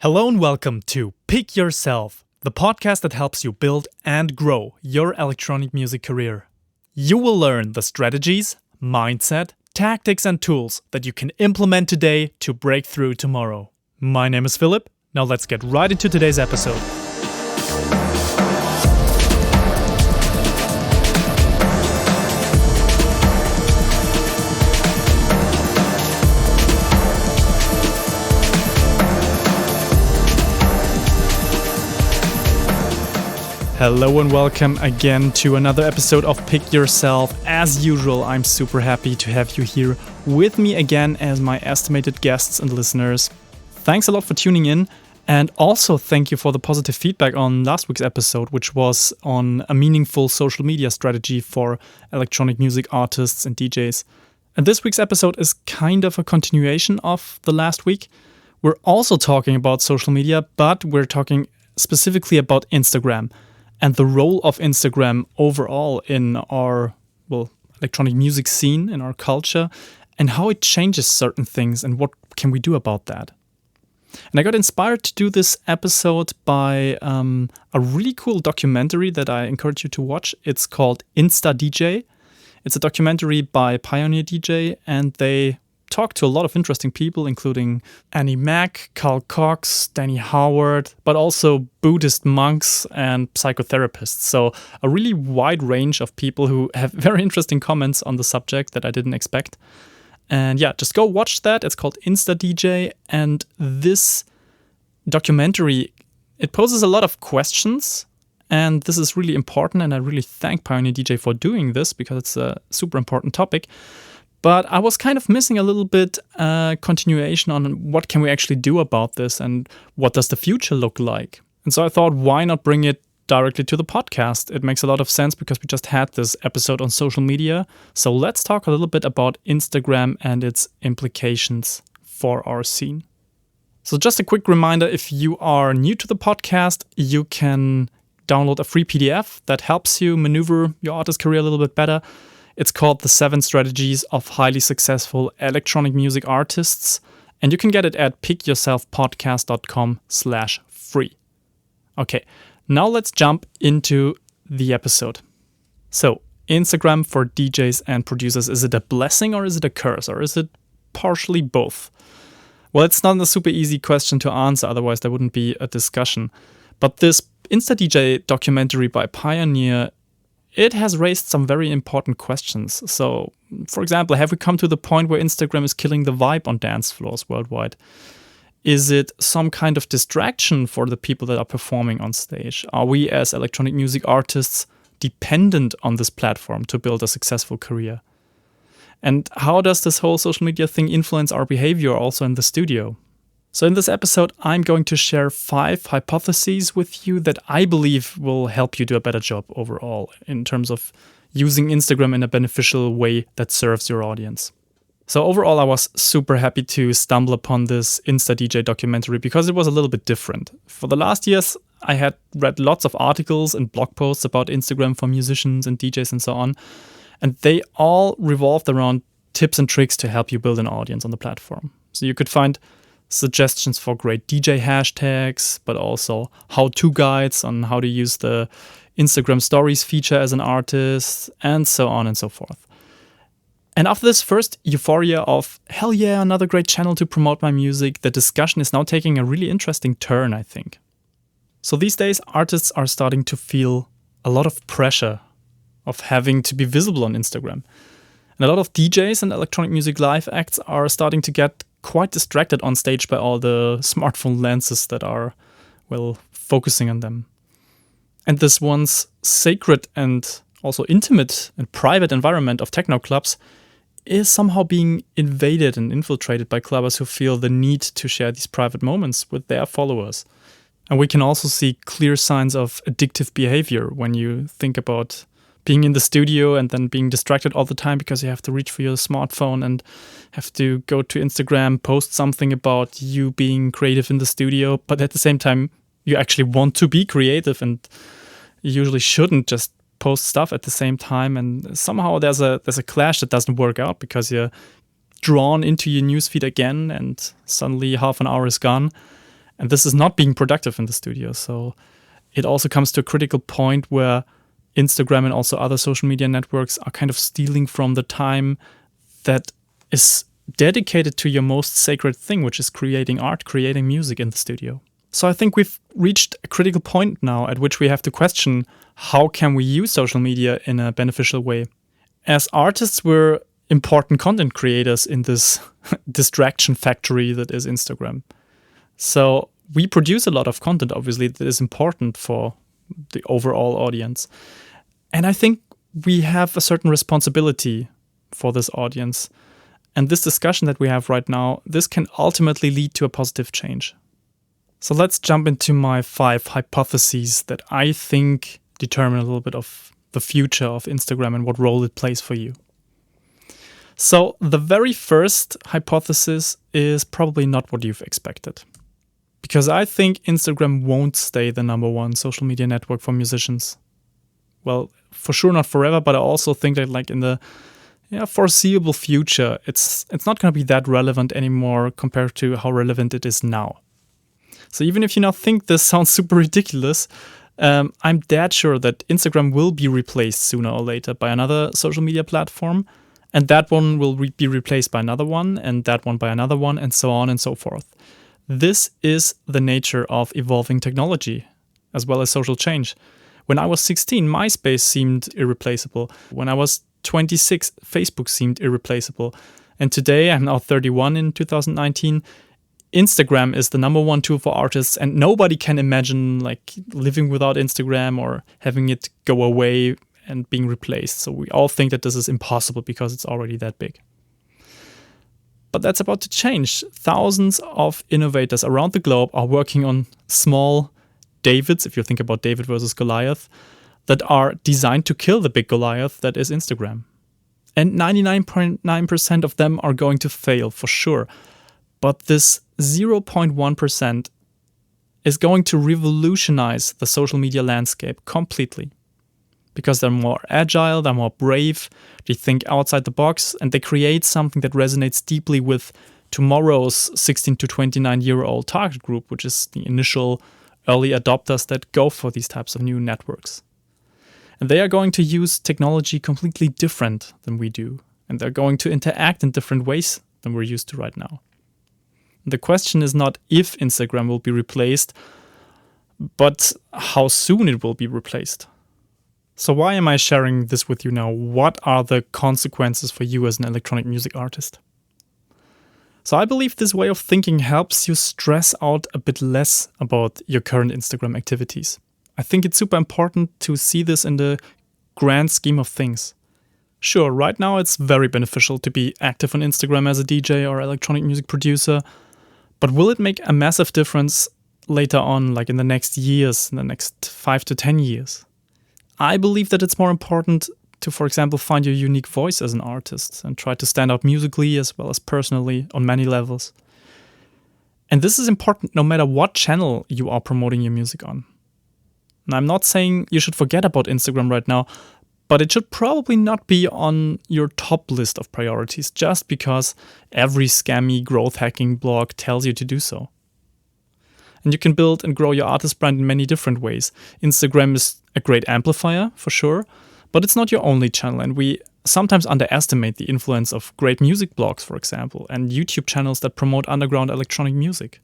Hello and welcome to Pick Yourself, the podcast that helps you build and grow your electronic music career. You will learn the strategies, mindset, tactics, and tools that you can implement today to break through tomorrow. My name is Philip. Now let's get right into today's episode. Hello and welcome again to another episode of Pick Yourself. As usual, I'm super happy to have you here with me again as my estimated guests and listeners. Thanks a lot for tuning in, and also thank you for the positive feedback on last week's episode, which was on a meaningful social media strategy for electronic music artists and DJs. And this week's episode is kind of a continuation of the last week. We're also talking about social media, but we're talking specifically about Instagram and the role of Instagram overall in our, electronic music scene, in our culture, and how it changes certain things and what can we do about that. And I got inspired to do this episode by a really cool documentary that I encourage you to watch. It's called Insta DJ. It's a documentary by Pioneer DJ, and they talked to a lot of interesting people, including Annie Mac, Carl Cox, Danny Howard, but also Buddhist monks and psychotherapists. So a really wide range of people who have very interesting comments on the subject that I didn't expect. And yeah, just go watch that. It's called Insta DJ. And this documentary, it poses a lot of questions. And this is really important. And I really thank Pioneer DJ for doing this because it's a super important topic. But I was kind of missing a little bit continuation on what can we actually do about this and what does the future look like. And so I thought, why not bring it directly to the podcast? It makes a lot of sense because we just had this episode on social media. So let's talk a little bit about Instagram and its implications for our scene. So just a quick reminder, if you are new to the podcast, you can download a free PDF that helps you maneuver your artist career a little bit better. It's called The 7 Strategies of Highly Successful Electronic Music Artists, and you can get it at pickyourselfpodcast.com/free. Okay, now let's jump into the episode. So, Instagram for DJs and producers, is it a blessing or is it a curse, or is it partially both? Well, it's not a super easy question to answer, otherwise there wouldn't be a discussion. But this Insta DJ documentary by Pioneer, it has raised some very important questions. So, for example, have we come to the point where Instagram is killing the vibe on dance floors worldwide? Is it some kind of distraction for the people that are performing on stage? Are we as electronic music artists dependent on this platform to build a successful career? And how does this whole social media thing influence our behavior also in the studio? So in this episode, I'm going to share 5 hypotheses with you that I believe will help you do a better job overall in terms of using Instagram in a beneficial way that serves your audience. So overall, I was super happy to stumble upon this Insta DJ documentary because it was a little bit different. For the last years, I had read lots of articles and blog posts about Instagram for musicians and DJs and so on, and they all revolved around tips and tricks to help you build an audience on the platform. So you could find suggestions for great DJ hashtags, but also how-to guides on how to use the Instagram Stories feature as an artist, and so on and so forth. And after this first euphoria of, hell yeah, another great channel to promote my music, the discussion is now taking a really interesting turn, I think. So these days, artists are starting to feel a lot of pressure of having to be visible on Instagram. And a lot of DJs and electronic music live acts are starting to get quite distracted on stage by all the smartphone lenses that are, focusing on them. And this once sacred and also intimate and private environment of techno clubs is somehow being invaded and infiltrated by clubbers who feel the need to share these private moments with their followers. And we can also see clear signs of addictive behavior when you think about being in the studio and then being distracted all the time because you have to reach for your smartphone and have to go to Instagram, post something about you being creative in the studio, but at the same time, you actually want to be creative and you usually shouldn't just post stuff at the same time. And somehow there's a clash that doesn't work out because you're drawn into your newsfeed again and suddenly half an hour is gone. And this is not being productive in the studio. So it also comes to a critical point where Instagram and also other social media networks are kind of stealing from the time that is dedicated to your most sacred thing, which is creating art, creating music in the studio. So I think we've reached a critical point now at which we have to question, how can we use social media in a beneficial way? As artists, we're important content creators in this distraction factory that is Instagram. So we produce a lot of content, obviously, that is important for the overall audience. And I think we have a certain responsibility for this audience. And this discussion that we have right now, this can ultimately lead to a positive change. So let's jump into my 5 hypotheses that I think determine a little bit of the future of Instagram and what role it plays for you. So the very first hypothesis is probably not what you've expected. Because I think Instagram won't stay the number one social media network for musicians. Well, for sure not forever, but I also think that like in the foreseeable future, it's not going to be that relevant anymore compared to how relevant it is now. So even if you now think this sounds super ridiculous, I'm dead sure that Instagram will be replaced sooner or later by another social media platform. And that one will be replaced by another one, and that one by another one, and so on and so forth. This is the nature of evolving technology, as well as social change. When I was 16, MySpace seemed irreplaceable. When I was 26, Facebook seemed irreplaceable. And today, I'm now 31 in 2019, Instagram is the number one tool for artists, and nobody can imagine like living without Instagram or having it go away and being replaced. So we all think that this is impossible because it's already that big. But that's about to change. Thousands of innovators around the globe are working on small Davids, if you think about David versus Goliath, that are designed to kill the big Goliath that is Instagram. And 99.9% of them are going to fail for sure. But this 0.1% is going to revolutionize the social media landscape completely. Because they're more agile, they're more brave, they think outside the box, and they create something that resonates deeply with tomorrow's 16 to 29-year-old target group, which is the initial early adopters that go for these types of new networks. And they are going to use technology completely different than we do. And they're going to interact in different ways than we're used to right now. The question is not if Instagram will be replaced, but how soon it will be replaced. So why am I sharing this with you now? What are the consequences for you as an electronic music artist? So I believe this way of thinking helps you stress out a bit less about your current Instagram activities. I think it's super important to see this in the grand scheme of things. Sure, right now it's very beneficial to be active on Instagram as a DJ or electronic music producer, but will it make a massive difference later on, like in the next years, in the next 5 to 10 years? I believe that it's more important to, for example, find your unique voice as an artist and try to stand out musically as well as personally on many levels. And this is important no matter what channel you are promoting your music on. And I'm not saying you should forget about Instagram right now, but it should probably not be on your top list of priorities just because every scammy growth hacking blog tells you to do so. And you can build and grow your artist brand in many different ways. Instagram is a great amplifier, for sure, but it's not your only channel. And we sometimes underestimate the influence of great music blogs, for example, and YouTube channels that promote underground electronic music.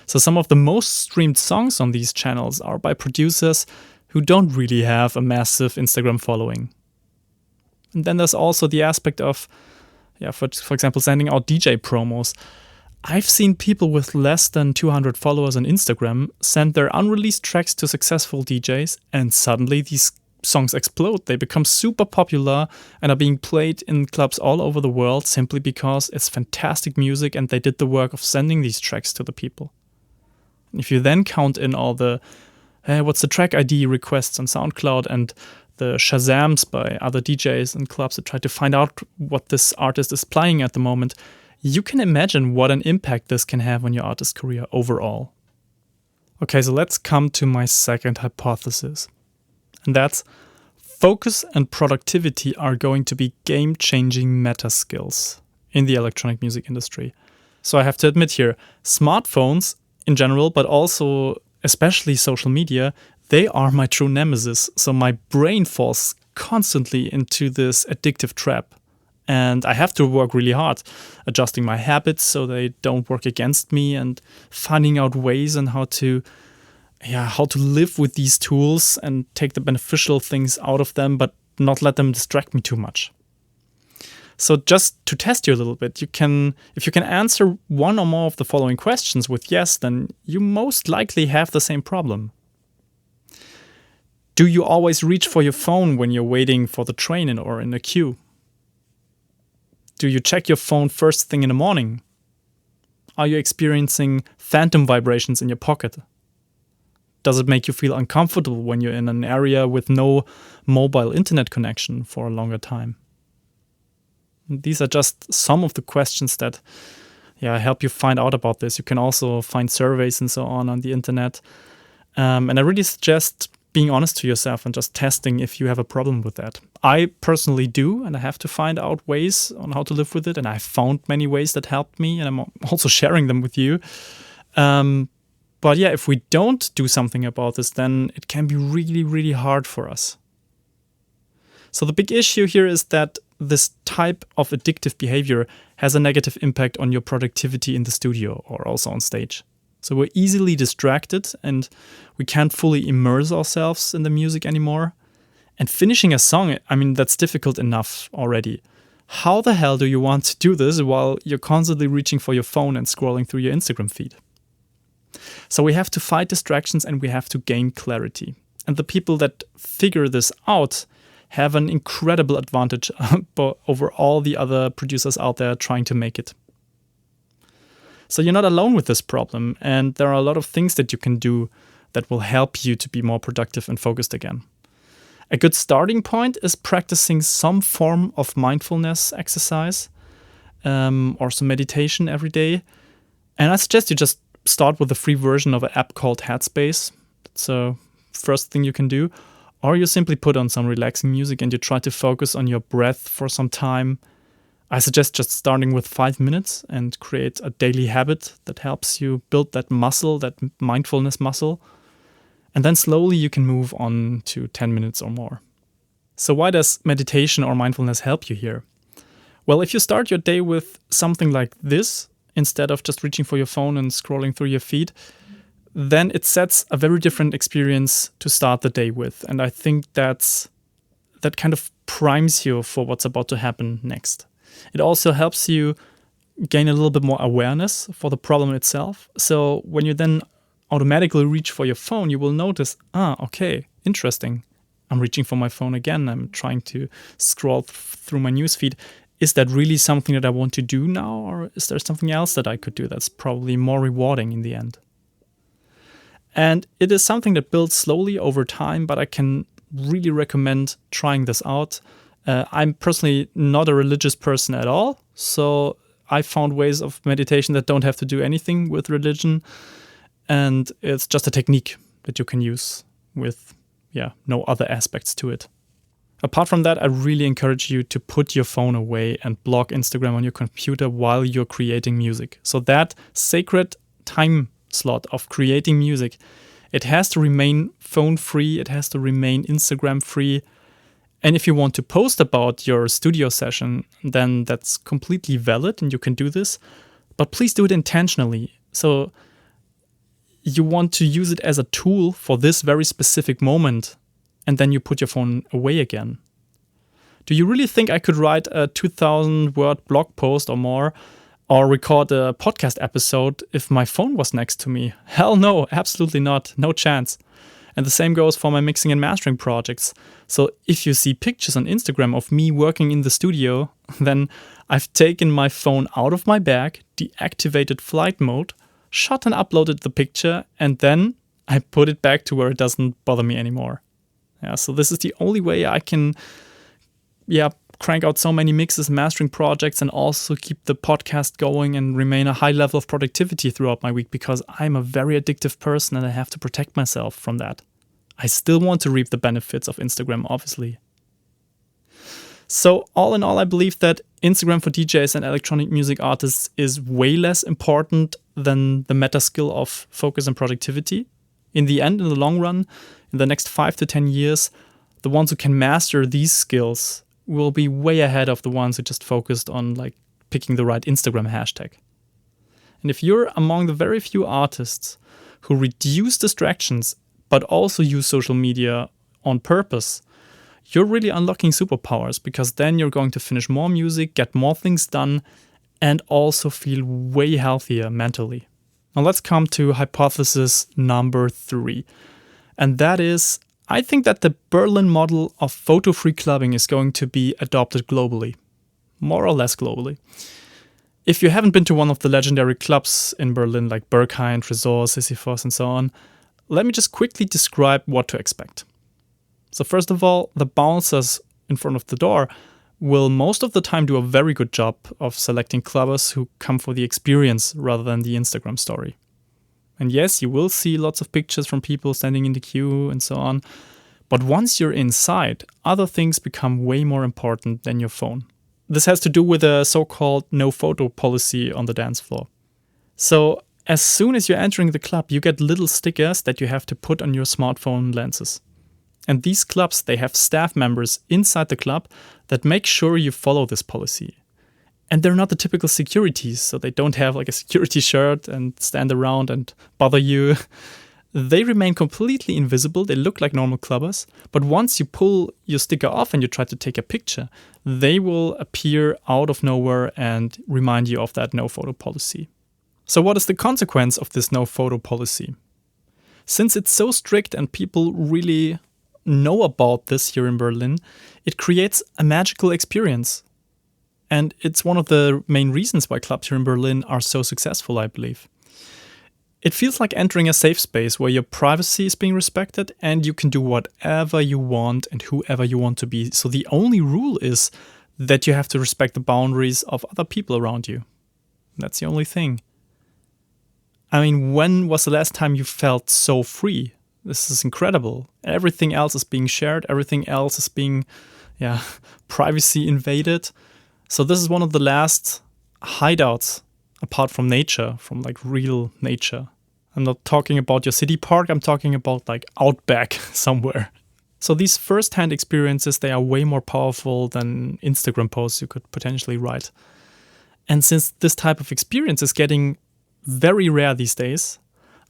So some of the most streamed songs on these channels are by producers who don't really have a massive Instagram following. And then there's also the aspect of, for example, sending out DJ promos. I've seen people with less than 200 followers on Instagram send their unreleased tracks to successful DJs, and suddenly these songs explode. They become super popular and are being played in clubs all over the world simply because it's fantastic music and they did the work of sending these tracks to the people. If you then count in all the what's the track ID requests on SoundCloud and the Shazams by other DJs and clubs that try to find out what this artist is playing at the moment, you can imagine what an impact this can have on your artist career overall. Okay, so let's come to my second hypothesis. And that's focus and productivity are going to be game-changing meta skills in the electronic music industry. So I have to admit here, smartphones in general, but also especially social media, they are my true nemesis. So my brain falls constantly into this addictive trap. And I have to work really hard adjusting my habits so they don't work against me, and finding out ways on how to live with these tools and take the beneficial things out of them, but not let them distract me too much. So just to test you a little bit, if you can answer one or more of the following questions with yes, then you most likely have the same problem. Do you always reach for your phone when you're waiting for the train or in a queue? Do you check your phone first thing in the morning? Are you experiencing phantom vibrations in your pocket? Does it make you feel uncomfortable when you're in an area with no mobile internet connection for a longer time? These are just some of the questions that help you find out about this. You can also find surveys and so on the internet. And I really suggest being honest to yourself and just testing if you have a problem with that. I personally do, and I have to find out ways on how to live with it. And I found many ways that helped me, and I'm also sharing them with you. But if we don't do something about this, then it can be really, really hard for us. So the big issue here is that this type of addictive behavior has a negative impact on your productivity in the studio or also on stage. So we're easily distracted and we can't fully immerse ourselves in the music anymore. And finishing a song, that's difficult enough already. How the hell do you want to do this while you're constantly reaching for your phone and scrolling through your Instagram feed? So we have to fight distractions and we have to gain clarity. And the people that figure this out have an incredible advantage over all the other producers out there trying to make it. So you're not alone with this problem, and there are a lot of things that you can do that will help you to be more productive and focused again. A good starting point is practicing some form of mindfulness exercise or some meditation every day. And I suggest you just start with a free version of an app called Headspace. That's the first thing you can do. Or you simply put on some relaxing music and you try to focus on your breath for some time. I suggest just starting with 5 minutes and create a daily habit that helps you build that muscle, that mindfulness muscle. And then slowly you can move on to 10 minutes or more. So why does meditation or mindfulness help you here? Well, if you start your day with something like this, instead of just reaching for your phone and scrolling through your feed, then it sets a very different experience to start the day with. And I think that kind of primes you for what's about to happen next. It also helps you gain a little bit more awareness for the problem itself. So when you then automatically reach for your phone, you will notice, okay, interesting. I'm reaching for my phone again. I'm trying to scroll through my newsfeed. Is that really something that I want to do now? Or is there something else that I could do that's probably more rewarding in the end? And it is something that builds slowly over time, but I can really recommend trying this out. I'm personally not a religious person at all, so I found ways of meditation that don't have to do anything with religion, and it's just a technique that you can use with no other aspects to it. Apart from that, I really encourage you to put your phone away and block Instagram on your computer while you're creating music. So that sacred time slot of creating music, it has to remain phone free, it has to remain Instagram free. And if you want to post about your studio session, then that's completely valid and you can do this, but please do it intentionally. So you want to use it as a tool for this very specific moment, and then you put your phone away again. Do you really think I could write a 2,000-word blog post or more, or record a podcast episode if my phone was next to me? Hell no, absolutely not. No chance. And the same goes for my mixing and mastering projects. So if you see pictures on Instagram of me working in the studio, then I've taken my phone out of my bag, deactivated flight mode, shot and uploaded the picture, and then I put it back to where it doesn't bother me anymore. So this is the only way I can crank out so many mixes, mastering projects, and also keep the podcast going and remain a high level of productivity throughout my week, because I'm a very addictive person and I have to protect myself from that. I still want to reap the benefits of Instagram, obviously. So all in all, I believe that Instagram for DJs and electronic music artists is way less important than the meta skill of focus and productivity. In the end, in the long run, in the next 5 to 10 years, the ones who can master these skills will be way ahead of the ones who just focused on like picking the right Instagram hashtag. And if you're among the very few artists who reduce distractions but also use social media on purpose, you're really unlocking superpowers, because then you're going to finish more music, get more things done, and also feel way healthier mentally. Now let's come to hypothesis number 3. And that is, I think that the Berlin model of photo-free clubbing is going to be adopted globally. More or less globally. If you haven't been to one of the legendary clubs in Berlin like Berghain, Tresor, Sisyphos and so on, let me just quickly describe what to expect. So first of all, the bouncers in front of the door will most of the time do a very good job of selecting clubbers who come for the experience rather than the Instagram story. And yes, you will see lots of pictures from people standing in the queue and so on. But once you're inside, other things become way more important than your phone. This has to do with a so-called no photo policy on the dance floor. So as soon as you're entering the club, you get little stickers that you have to put on your smartphone lenses. And these clubs, they have staff members inside the club that make sure you follow this policy. And they're not the typical securities, so they don't have like a security shirt and stand around and bother you. They remain completely invisible, they look like normal clubbers, but once you pull your sticker off and you try to take a picture, they will appear out of nowhere and remind you of that no photo policy. So what is the consequence of this no photo policy? Since it's so strict and people really know about this here in Berlin, it creates a magical experience. And it's one of the main reasons why clubs here in Berlin are so successful, I believe. It feels like entering a safe space where your privacy is being respected and you can do whatever you want and whoever you want to be. So the only rule is that you have to respect the boundaries of other people around you. That's the only thing. I mean, when was the last time you felt so free? This is incredible. Everything else is being shared. Everything else is being, privacy invaded. So this is one of the last hideouts apart from nature, from like real nature. I'm not talking about your city park, I'm talking about like outback somewhere. So these first-hand experiences, they are way more powerful than Instagram posts you could potentially write. And since this type of experience is getting very rare these days,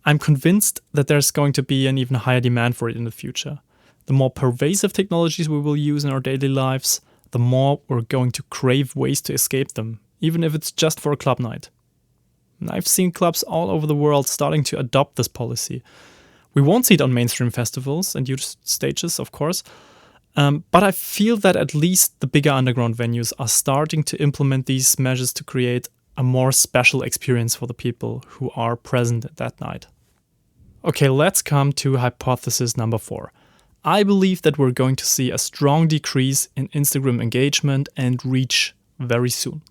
I'm convinced that there's going to be an even higher demand for it in the future. The more pervasive technologies we will use in our daily lives, the more we're going to crave ways to escape them, even if it's just for a club night. And I've seen clubs all over the world starting to adopt this policy. We won't see it on mainstream festivals and huge stages, of course, but I feel that at least the bigger underground venues are starting to implement these measures to create a more special experience for the people who are present at that night. Okay, let's come to hypothesis number 4. I believe that we're going to see a strong decrease in Instagram engagement and reach very soon.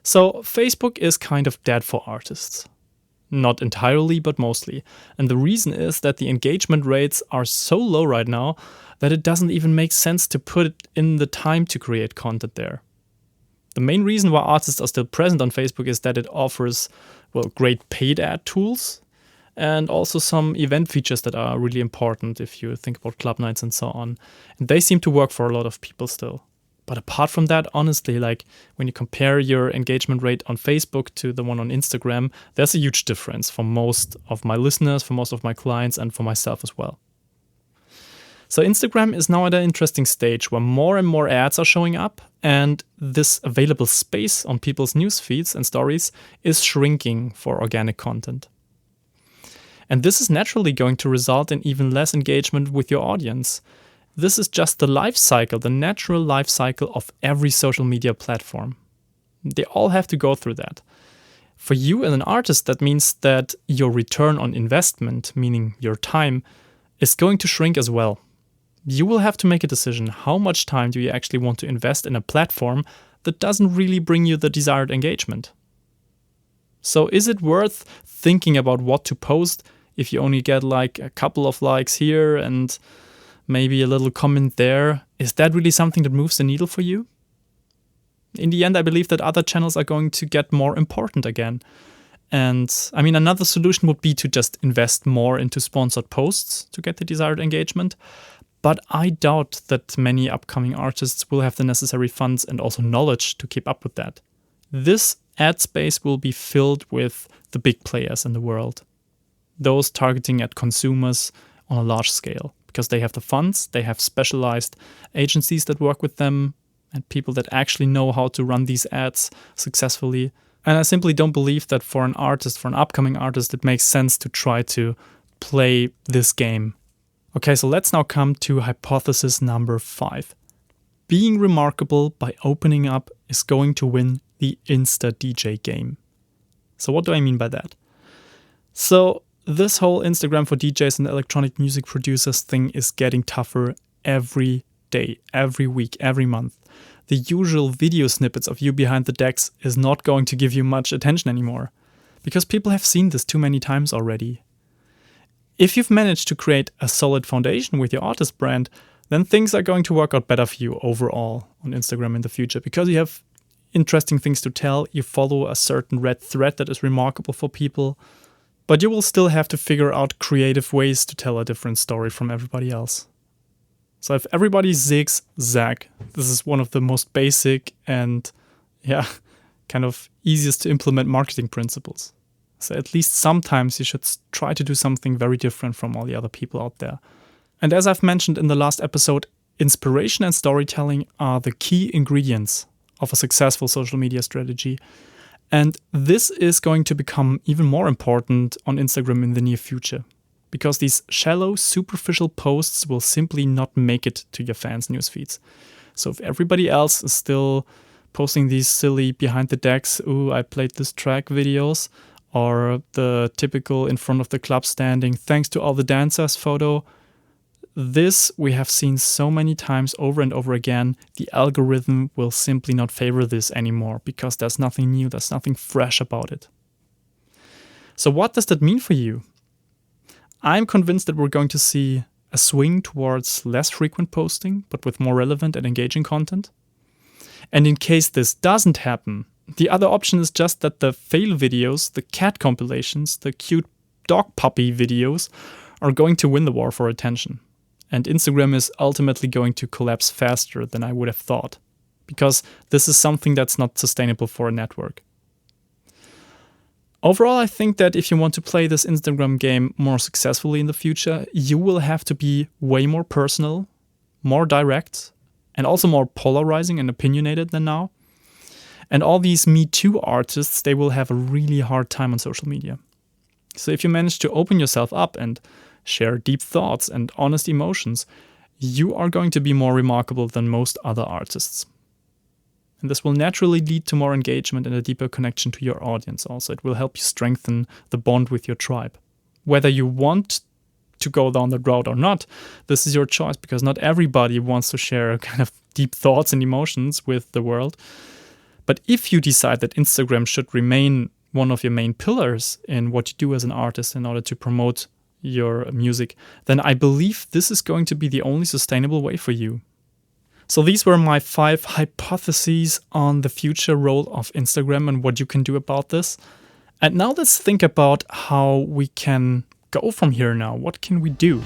So Facebook is kind of dead for artists. Not entirely, but mostly. And the reason is that the engagement rates are so low right now that it doesn't even make sense to put in the time to create content there. The main reason why artists are still present on Facebook is that it offers, great paid ad tools and also some event features that are really important if you think about club nights and so on. And they seem to work for a lot of people still. But apart from that, honestly, like when you compare your engagement rate on Facebook to the one on Instagram, there's a huge difference for most of my listeners, for most of my clients, and for myself as well. So Instagram is now at an interesting stage where more and more ads are showing up, and this available space on people's news feeds and stories is shrinking for organic content. And this is naturally going to result in even less engagement with your audience. This is just the life cycle, the natural life cycle of every social media platform. They all have to go through that. For you as an artist, that means that your return on investment, meaning your time, is going to shrink as well. You will have to make a decision. How much time do you actually want to invest in a platform that doesn't really bring you the desired engagement? So is it worth thinking about what to post if you only get like a couple of likes here and maybe a little comment there? Is that really something that moves the needle for you? In the end, I believe that other channels are going to get more important again. And I mean, another solution would be to just invest more into sponsored posts to get the desired engagement. But I doubt that many upcoming artists will have the necessary funds and also knowledge to keep up with that. This ad space will be filled with the big players in the world, those targeting at consumers on a large scale, because they have the funds, they have specialized agencies that work with them, and people that actually know how to run these ads successfully. And I simply don't believe that for an artist, for an upcoming artist, it makes sense to try to play this game. Okay, so let's now come to hypothesis number 5. Being remarkable by opening up is going to win the Insta DJ game. So what do I mean by that? So this whole Instagram for DJs and electronic music producers thing is getting tougher every day, every week, every month. The usual video snippets of you behind the decks is not going to give you much attention anymore, because people have seen this too many times already. If you've managed to create a solid foundation with your artist brand, then things are going to work out better for you overall on Instagram in the future, because you have interesting things to tell, you follow a certain red thread that is remarkable for people, but you will still have to figure out creative ways to tell a different story from everybody else. So if everybody zigzag, this is one of the most basic and kind of easiest to implement marketing principles. So at least sometimes you should try to do something very different from all the other people out there. And as I've mentioned in the last episode, inspiration and storytelling are the key ingredients of a successful social media strategy. And this is going to become even more important on Instagram in the near future, because these shallow, superficial posts will simply not make it to your fans' newsfeeds. So if everybody else is still posting these silly behind the decks, ooh, I played this track videos, or the typical in front of the club standing, thanks to all the dancers photo, this we have seen so many times over and over again. The algorithm will simply not favor this anymore, because there's nothing new, there's nothing fresh about it. So what does that mean for you? I'm convinced that we're going to see a swing towards less frequent posting, but with more relevant and engaging content. And in case this doesn't happen, the other option is just that the fail videos, the cat compilations, the cute dog puppy videos are going to win the war for attention. And Instagram is ultimately going to collapse faster than I would have thought, because this is something that's not sustainable for a network. Overall, I think that if you want to play this Instagram game more successfully in the future, you will have to be way more personal, more direct, and also more polarizing and opinionated than now. And all these Me Too artists, they will have a really hard time on social media. So if you manage to open yourself up and share deep thoughts and honest emotions, you are going to be more remarkable than most other artists. And this will naturally lead to more engagement and a deeper connection to your audience also. It will help you strengthen the bond with your tribe. Whether you want to go down that route or not, this is your choice, because not everybody wants to share kind of deep thoughts and emotions with the world. But if you decide that Instagram should remain one of your main pillars in what you do as an artist in order to promote your music, then I believe this is going to be the only sustainable way for you. So these were my 5 hypotheses on the future role of Instagram and what you can do about this. And now let's think about how we can go from here now. What can we do?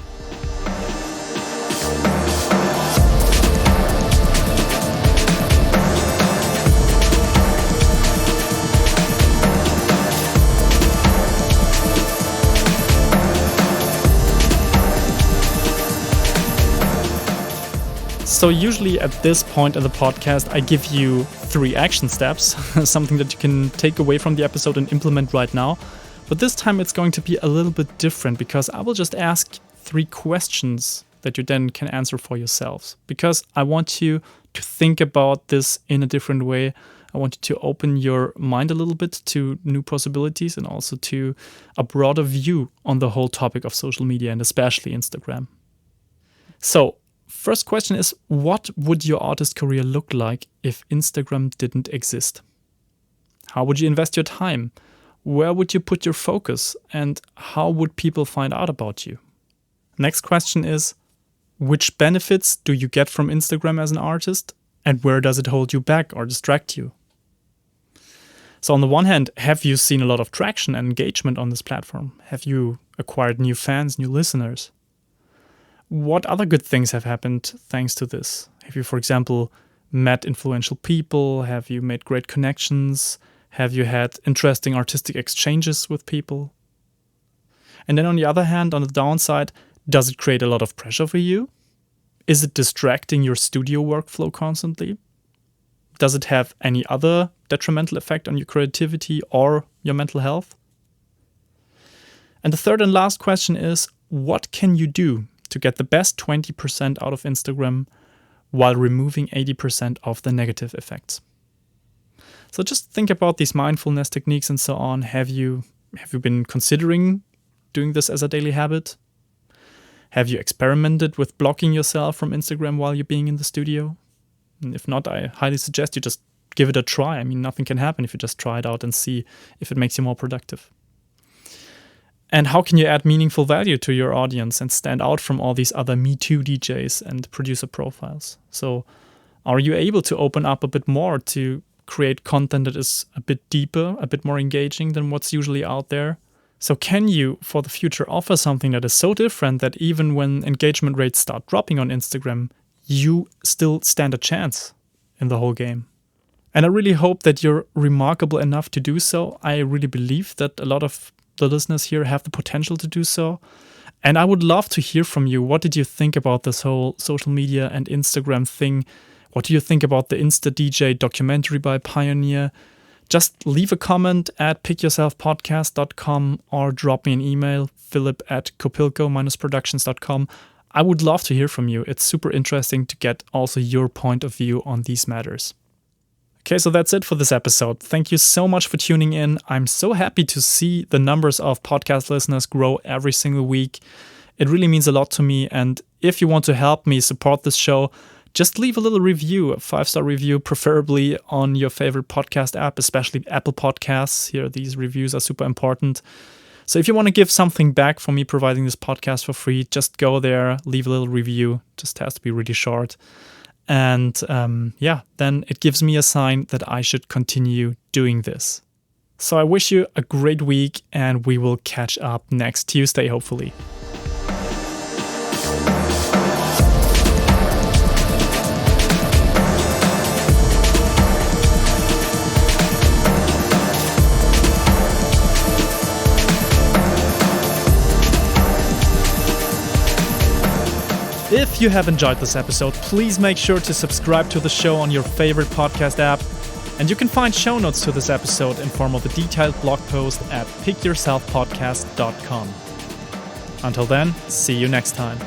So usually at this point in the podcast, I give you 3 action steps, something that you can take away from the episode and implement right now. But this time it's going to be a little bit different, because I will just ask 3 questions that you then can answer for yourselves. Because I want you to think about this in a different way. I want you to open your mind a little bit to new possibilities and also to a broader view on the whole topic of social media and especially Instagram. So, first question is, what would your artist career look like if Instagram didn't exist? How would you invest your time? Where would you put your focus? And how would people find out about you? Next question is, which benefits do you get from Instagram as an artist? And where does it hold you back or distract you? So on the one hand, have you seen a lot of traction and engagement on this platform? Have you acquired new fans, new listeners? What other good things have happened thanks to this? Have you, for example, met influential people? Have you made great connections? Have you had interesting artistic exchanges with people? And then on the other hand, on the downside, does it create a lot of pressure for you? Is it distracting your studio workflow constantly? Does it have any other detrimental effect on your creativity or your mental health? And the third and last question is, what can you do to get the best 20% out of Instagram while removing 80% of the negative effects? So just think about these mindfulness techniques and so on. Have you been considering doing this as a daily habit? Have you experimented with blocking yourself from Instagram while you're being in the studio? And if not, I highly suggest you just give it a try. I mean, nothing can happen if you just try it out and see if it makes you more productive. And how can you add meaningful value to your audience and stand out from all these other Me Too DJs and producer profiles? So are you able to open up a bit more to create content that is a bit deeper, a bit more engaging than what's usually out there? So can you, for the future, offer something that is so different that even when engagement rates start dropping on Instagram, you still stand a chance in the whole game? And I really hope that you're remarkable enough to do so. I really believe that a lot of the listeners here have the potential to do so. And I would love to hear from you. What did you think about this whole social media and Instagram thing? What do you think about the Insta DJ documentary by Pioneer? Just leave a comment at pickyourselfpodcast.com or drop me an email, philip@kopilko-productions.com. I would love to hear from you. It's super interesting to get also your point of view on these matters. Okay, so that's it for this episode. Thank you so much for tuning in. I'm so happy to see the numbers of podcast listeners grow every single week. It really means a lot to me. And if you want to help me support this show, just leave a little review, a 5-star review, preferably on your favorite podcast app, especially Apple Podcasts. Here, these reviews are super important. So if you want to give something back for me providing this podcast for free, just go there, leave a little review. Just has to be really short. And then it gives me a sign that I should continue doing this. So I wish you a great week, and we will catch up next Tuesday, hopefully. If you have enjoyed this episode, please make sure to subscribe to the show on your favorite podcast app. And you can find show notes to this episode in form of a detailed blog post at pickyourselfpodcast.com. Until then, see you next time.